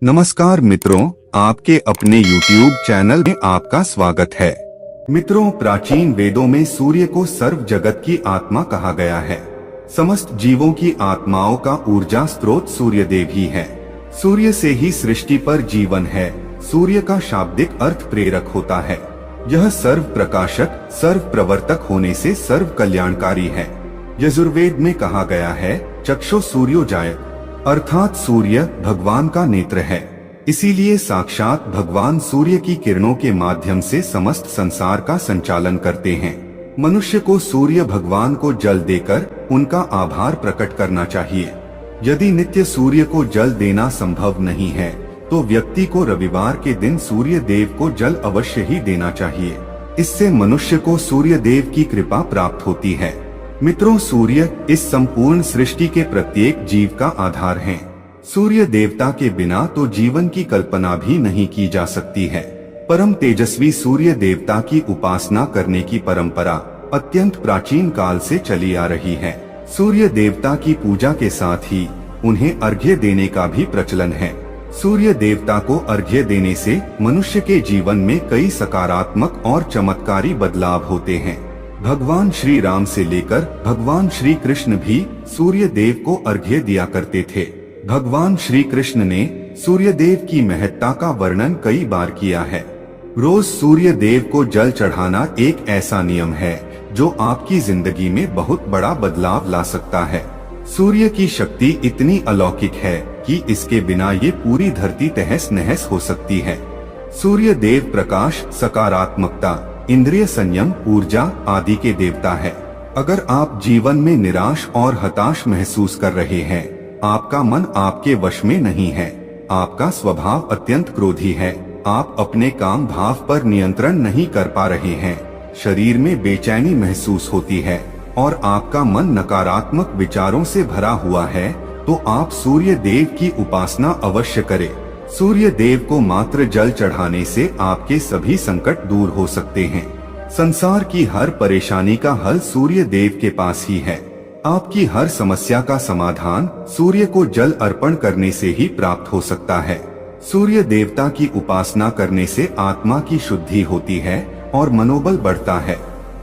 नमस्कार मित्रों, आपके अपने YouTube चैनल में आपका स्वागत है। मित्रों, प्राचीन वेदों में सूर्य को सर्व जगत की आत्मा कहा गया है। समस्त जीवों की आत्माओं का ऊर्जा स्रोत सूर्य देव ही है। सूर्य से ही सृष्टि पर जीवन है। सूर्य का शाब्दिक अर्थ प्रेरक होता है। यह सर्व प्रकाशक, सर्व प्रवर्तक होने से सर्व कल्याणकारी है। यजुर्वेद में कहा गया है, चक्षु सूर्योजायत, अर्थात सूर्य भगवान का नेत्र है। इसीलिए साक्षात भगवान सूर्य की किरणों के माध्यम से समस्त संसार का संचालन करते हैं। मनुष्य को सूर्य भगवान को जल देकर उनका आभार प्रकट करना चाहिए। यदि नित्य सूर्य को जल देना संभव नहीं है तो व्यक्ति को रविवार के दिन सूर्य देव को जल अवश्य ही देना चाहिए। इससे मनुष्य को सूर्य देव की कृपा प्राप्त होती है। मित्रों, सूर्य इस संपूर्ण सृष्टि के प्रत्येक जीव का आधार है। सूर्य देवता के बिना तो जीवन की कल्पना भी नहीं की जा सकती है। परम तेजस्वी सूर्य देवता की उपासना करने की परंपरा अत्यंत प्राचीन काल से चली आ रही है। सूर्य देवता की पूजा के साथ ही उन्हें अर्घ्य देने का भी प्रचलन है। सूर्य देवता को अर्घ्य देने से मनुष्य के जीवन में कई सकारात्मक और चमत्कारी बदलाव होते हैं। भगवान श्री राम से लेकर भगवान श्री कृष्ण भी सूर्य देव को अर्घ्य दिया करते थे। भगवान श्री कृष्ण ने सूर्य देव की महत्ता का वर्णन कई बार किया है। रोज सूर्य देव को जल चढ़ाना एक ऐसा नियम है जो आपकी जिंदगी में बहुत बड़ा बदलाव ला सकता है। सूर्य की शक्ति इतनी अलौकिक है कि इसके बिना ये पूरी धरती तहस नहस हो सकती है। सूर्य देव प्रकाश, सकारात्मकता, इंद्रिय संयम, ऊर्जा आदि के देवता है। अगर आप जीवन में निराश और हताश महसूस कर रहे हैं, आपका मन आपके वश में नहीं है, आपका स्वभाव अत्यंत क्रोधी है, आप अपने काम भाव पर नियंत्रण नहीं कर पा रहे हैं, शरीर में बेचैनी महसूस होती है और आपका मन नकारात्मक विचारों से भरा हुआ है, तो आप सूर्य देव की उपासना अवश्य करें। सूर्य देव को मात्र जल चढ़ाने से आपके सभी संकट दूर हो सकते हैं। संसार की हर परेशानी का हल सूर्य देव के पास ही है। आपकी हर समस्या का समाधान सूर्य को जल अर्पण करने से ही प्राप्त हो सकता है। सूर्य देवता की उपासना करने से आत्मा की शुद्धि होती है और मनोबल बढ़ता है।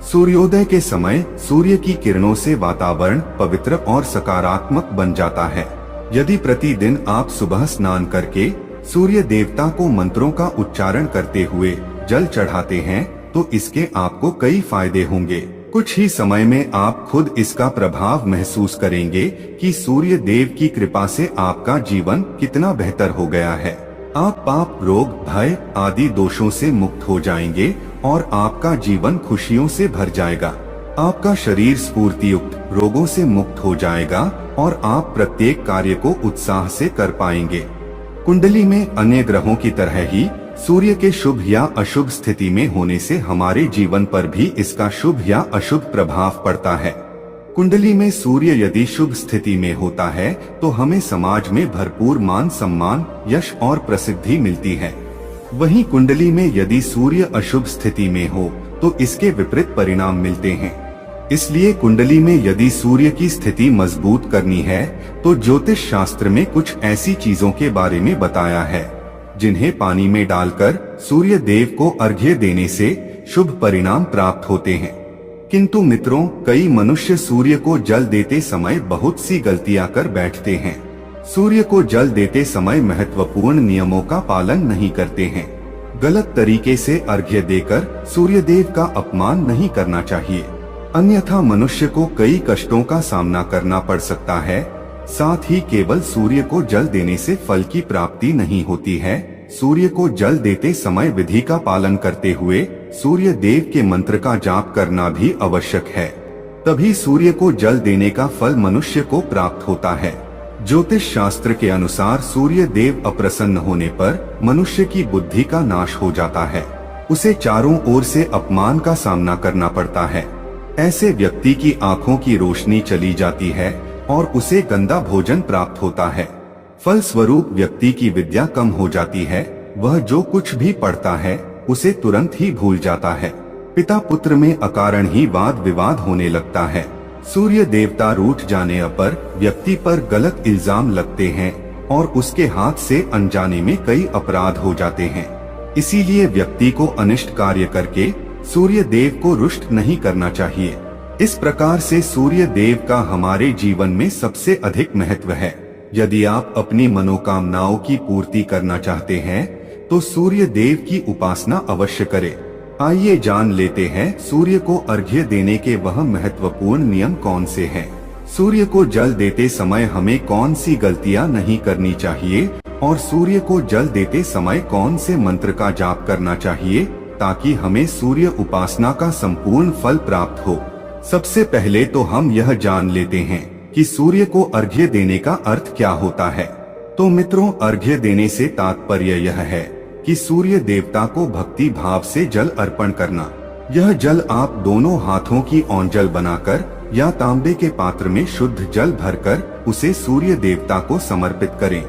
सूर्योदय के समय सूर्य की किरणों से वातावरण पवित्र और सकारात्मक बन जाता है। यदि प्रतिदिन आप सुबह स्नान करके सूर्य देवता को मंत्रों का उच्चारण करते हुए जल चढ़ाते हैं तो इसके आपको कई फायदे होंगे। कुछ ही समय में आप खुद इसका प्रभाव महसूस करेंगे कि सूर्य देव की कृपा से आपका जीवन कितना बेहतर हो गया है। आप पाप, रोग, भय आदि दोषों से मुक्त हो जाएंगे और आपका जीवन खुशियों से भर जाएगा। आपका शरीर स्फूर्ति युक्त, रोगों से मुक्त हो जाएगा और आप प्रत्येक कार्य को उत्साह से कर पाएंगे। कुंडली में अन्य ग्रहों की तरह ही सूर्य के शुभ या अशुभ स्थिति में होने से हमारे जीवन पर भी इसका शुभ या अशुभ प्रभाव पड़ता है। कुंडली में सूर्य यदि शुभ स्थिति में होता है तो हमें समाज में भरपूर मान सम्मान, यश और प्रसिद्धि मिलती है। वहीं कुंडली में यदि सूर्य अशुभ स्थिति में हो तो इसके विपरीत परिणाम मिलते हैं। इसलिए कुंडली में यदि सूर्य की स्थिति मजबूत करनी है तो ज्योतिष शास्त्र में कुछ ऐसी चीजों के बारे में बताया है जिन्हें पानी में डालकर सूर्य देव को अर्घ्य देने से शुभ परिणाम प्राप्त होते हैं। किंतु मित्रों, कई मनुष्य सूर्य को जल देते समय बहुत सी गलतियां कर बैठते हैं। सूर्य को जल देते समय महत्वपूर्ण नियमों का पालन नहीं करते हैं। गलत तरीके से अर्घ्य देकर सूर्य देव का अपमान नहीं करना चाहिए, अन्यथा मनुष्य को कई कष्टों का सामना करना पड़ सकता है। साथ ही केवल सूर्य को जल देने से फल की प्राप्ति नहीं होती है। सूर्य को जल देते समय विधि का पालन करते हुए सूर्य देव के मंत्र का जाप करना भी आवश्यक है। तभी सूर्य को जल देने का फल मनुष्य को प्राप्त होता है। ज्योतिष शास्त्र के अनुसार सूर्य देव अप्रसन्न होने पर मनुष्य की बुद्धि का नाश हो जाता है। उसे चारों ओर से अपमान का सामना करना पड़ता है। ऐसे व्यक्ति की आंखों की रोशनी चली जाती है और उसे गंदा भोजन प्राप्त होता है। फल स्वरूप व्यक्ति की विद्या कम हो जाती है। वह जो कुछ भी पढ़ता है उसे तुरंत ही भूल जाता है। पिता पुत्र में अकारण ही वाद विवाद होने लगता है। सूर्य देवता रूठ जाने पर व्यक्ति पर गलत इल्जाम लगते हैं और उसके हाथ से अनजाने में कई अपराध हो जाते हैं। इसीलिए व्यक्ति को अनिष्ट कार्य करके सूर्य देव को रुष्ट नहीं करना चाहिए। इस प्रकार से सूर्य देव का हमारे जीवन में सबसे अधिक महत्व है। यदि आप अपनी मनोकामनाओं की पूर्ति करना चाहते हैं तो सूर्य देव की उपासना अवश्य करें। आइए जान लेते हैं सूर्य को अर्घ्य देने के वह महत्वपूर्ण नियम कौन से हैं। सूर्य को जल देते समय हमें कौन सी गलतियां नहीं करनी चाहिए और सूर्य को जल देते समय कौन से मंत्र का जाप करना चाहिए ताकि हमें सूर्य उपासना का संपूर्ण फल प्राप्त हो। सबसे पहले तो हम यह जान लेते हैं कि सूर्य को अर्घ्य देने का अर्थ क्या होता है। तो मित्रों, अर्घ्य देने से तात्पर्य यह है कि सूर्य देवता को भक्ति भाव से जल अर्पण करना। यह जल आप दोनों हाथों की ओंजल बनाकर या तांबे के पात्र में शुद्ध जल भरकर उसे सूर्य देवता को समर्पित करें।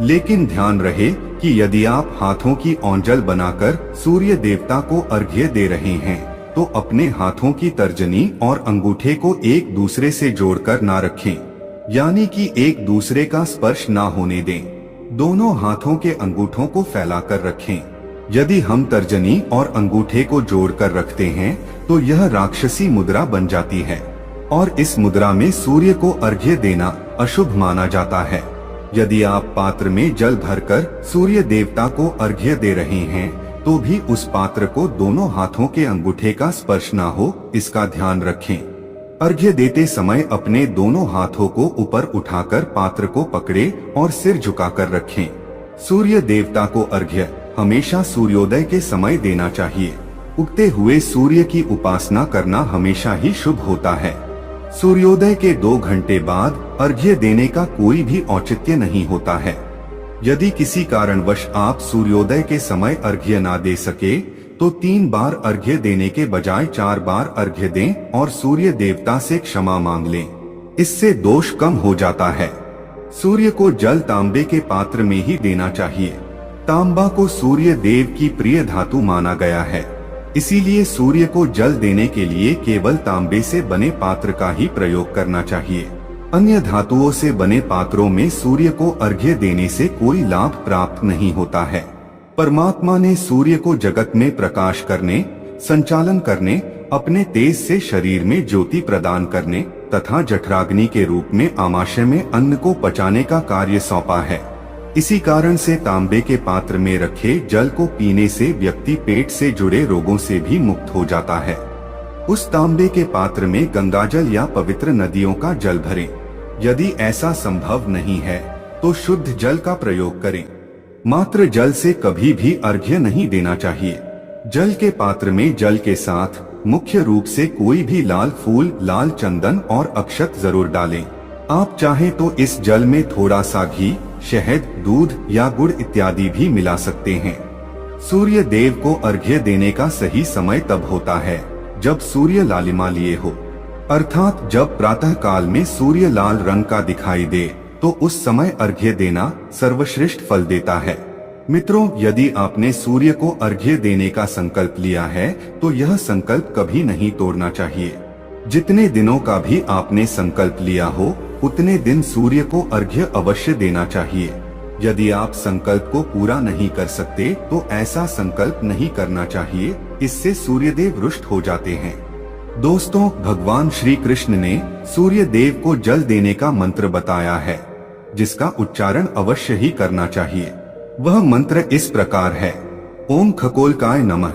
लेकिन ध्यान रहे कि यदि आप हाथों की ओंजल बनाकर सूर्य देवता को अर्घ्य दे रहे हैं तो अपने हाथों की तर्जनी और अंगूठे को एक दूसरे से जोड़कर ना रखें, यानी कि एक दूसरे का स्पर्श ना होने दें। दोनों हाथों के अंगूठों को फैलाकर रखें। यदि हम तर्जनी और अंगूठे को जोड़कर रखते हैं तो यह राक्षसी मुद्रा बन जाती है और इस मुद्रा में सूर्य को अर्घ्य देना अशुभ माना जाता है। यदि आप पात्र में जल भरकर सूर्य देवता को अर्घ्य दे रहे हैं तो भी उस पात्र को दोनों हाथों के अंगूठे का स्पर्श ना हो, इसका ध्यान रखें। अर्घ्य देते समय अपने दोनों हाथों को ऊपर उठाकर पात्र को पकड़े और सिर झुकाकर रखें। सूर्य देवता को अर्घ्य हमेशा सूर्योदय के समय देना चाहिए। उगते हुए सूर्य की उपासना करना हमेशा ही शुभ होता है। सूर्योदय के 2 घंटे बाद अर्घ्य देने का कोई भी औचित्य नहीं होता है। यदि किसी कारणवश आप सूर्योदय के समय अर्घ्य ना दे सके तो 3 बार अर्घ्य देने के बजाय 4 बार अर्घ्य दें और सूर्य देवता से क्षमा मांग लें। इससे दोष कम हो जाता है। सूर्य को जल तांबे के पात्र में ही देना चाहिए। तांबा को सूर्य देव की प्रिय धातु माना गया है। इसीलिए सूर्य को जल देने के लिए केवल तांबे से बने पात्र का ही प्रयोग करना चाहिए। अन्य धातुओं से बने पात्रों में सूर्य को अर्घ्य देने से कोई लाभ प्राप्त नहीं होता है। परमात्मा ने सूर्य को जगत में प्रकाश करने, संचालन करने, अपने तेज से शरीर में ज्योति प्रदान करने तथा जठराग्नि के रूप में आमाशय में अन्न को पचाने का कार्य सौंपा है। इसी कारण से तांबे के पात्र में रखे जल को पीने से व्यक्ति पेट से जुड़े रोगों से भी मुक्त हो जाता है। उस तांबे के पात्र में गंगाजल या पवित्र नदियों का जल भरें। यदि ऐसा संभव नहीं है तो शुद्ध जल का प्रयोग करें। मात्र जल से कभी भी अर्घ्य नहीं देना चाहिए। जल के पात्र में जल के साथ मुख्य रूप से कोई भी लाल फूल, लाल चंदन और अक्षत जरूर डालें। आप चाहें तो इस जल में थोड़ा सा घी, शहद, दूध या गुड़ इत्यादि भी मिला सकते हैं। सूर्य देव को अर्घ्य देने का सही समय तब होता है जब सूर्य लालिमा लिए हो, अर्थात जब प्रातः काल में सूर्य लाल रंग का दिखाई दे तो उस समय अर्घ्य देना सर्वश्रेष्ठ फल देता है। मित्रों, यदि आपने सूर्य को अर्घ्य देने का संकल्प लिया है तो यह संकल्प कभी नहीं तोड़ना चाहिए। जितने दिनों का भी आपने संकल्प लिया हो उतने दिन सूर्य को अर्घ्य अवश्य देना चाहिए। यदि आप संकल्प को पूरा नहीं कर सकते तो ऐसा संकल्प नहीं करना चाहिए, इससे सूर्यदेव रुष्ट हो जाते हैं। दोस्तों, भगवान श्री कृष्ण ने सूर्य देव को जल देने का मंत्र बताया है जिसका उच्चारण अवश्य ही करना चाहिए। वह मंत्र इस प्रकार है: ओम खगोलकाय नमः।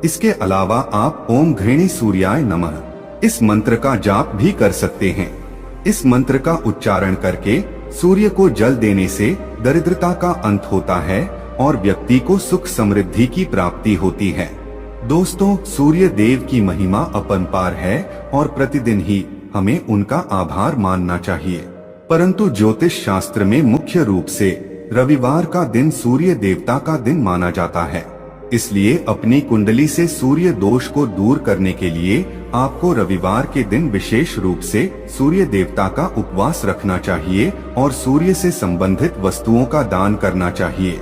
इसके अलावा आप ओम घृणी सूर्याय नमः इस मंत्र का जाप भी कर सकते हैं। इस मंत्र का उच्चारण करके सूर्य को जल देने से दरिद्रता का अंत होता है और व्यक्ति को सुख समृद्धि की प्राप्ति होती है। दोस्तों, सूर्य देव की महिमा अपरंपार है और प्रतिदिन ही हमें उनका आभार मानना चाहिए। परंतु ज्योतिष शास्त्र में मुख्य रूप से रविवार का दिन सूर्य देवता का दिन माना जाता है। इसलिए अपनी कुंडली से सूर्य दोष को दूर करने के लिए आपको रविवार के दिन विशेष रूप से सूर्य देवता का उपवास रखना चाहिए और सूर्य से संबंधित वस्तुओं का दान करना चाहिए।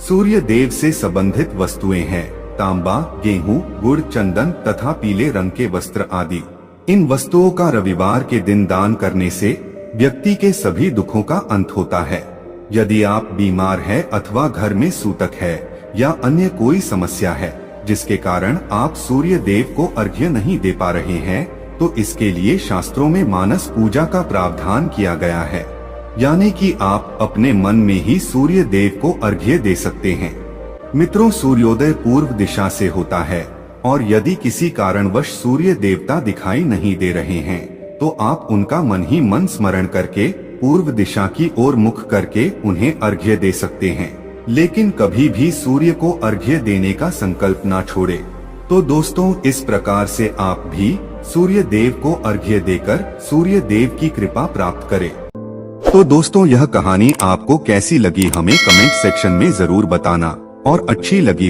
सूर्य देव से संबंधित वस्तुएं हैं तांबा, गेहूं, गुड़, चंदन तथा पीले रंग के वस्त्र आदि। इन वस्तुओं का रविवार के दिन दान करने से व्यक्ति के सभी दुखों का अंत होता है। यदि आप बीमार है अथवा घर में सूतक है या अन्य कोई समस्या है जिसके कारण आप सूर्य देव को अर्घ्य नहीं दे पा रहे हैं, तो इसके लिए शास्त्रों में मानस पूजा का प्रावधान किया गया है, यानी कि आप अपने मन में ही सूर्य देव को अर्घ्य दे सकते हैं। मित्रों, सूर्योदय पूर्व दिशा से होता है और यदि किसी कारणवश सूर्य देवता दिखाई नहीं दे रहे हैं तो आप उनका मन ही मन स्मरण करके पूर्व दिशा की ओर मुख करके उन्हें अर्घ्य दे सकते हैं। लेकिन कभी भी सूर्य को अर्घ्य देने का संकल्प ना छोड़े। तो दोस्तों, इस प्रकार से आप भी सूर्य देव को अर्घ्य देकर सूर्य देव की कृपा प्राप्त करें। तो दोस्तों, यह कहानी आपको कैसी लगी हमें कमेंट सेक्शन में जरूर बताना, और अच्छी लगी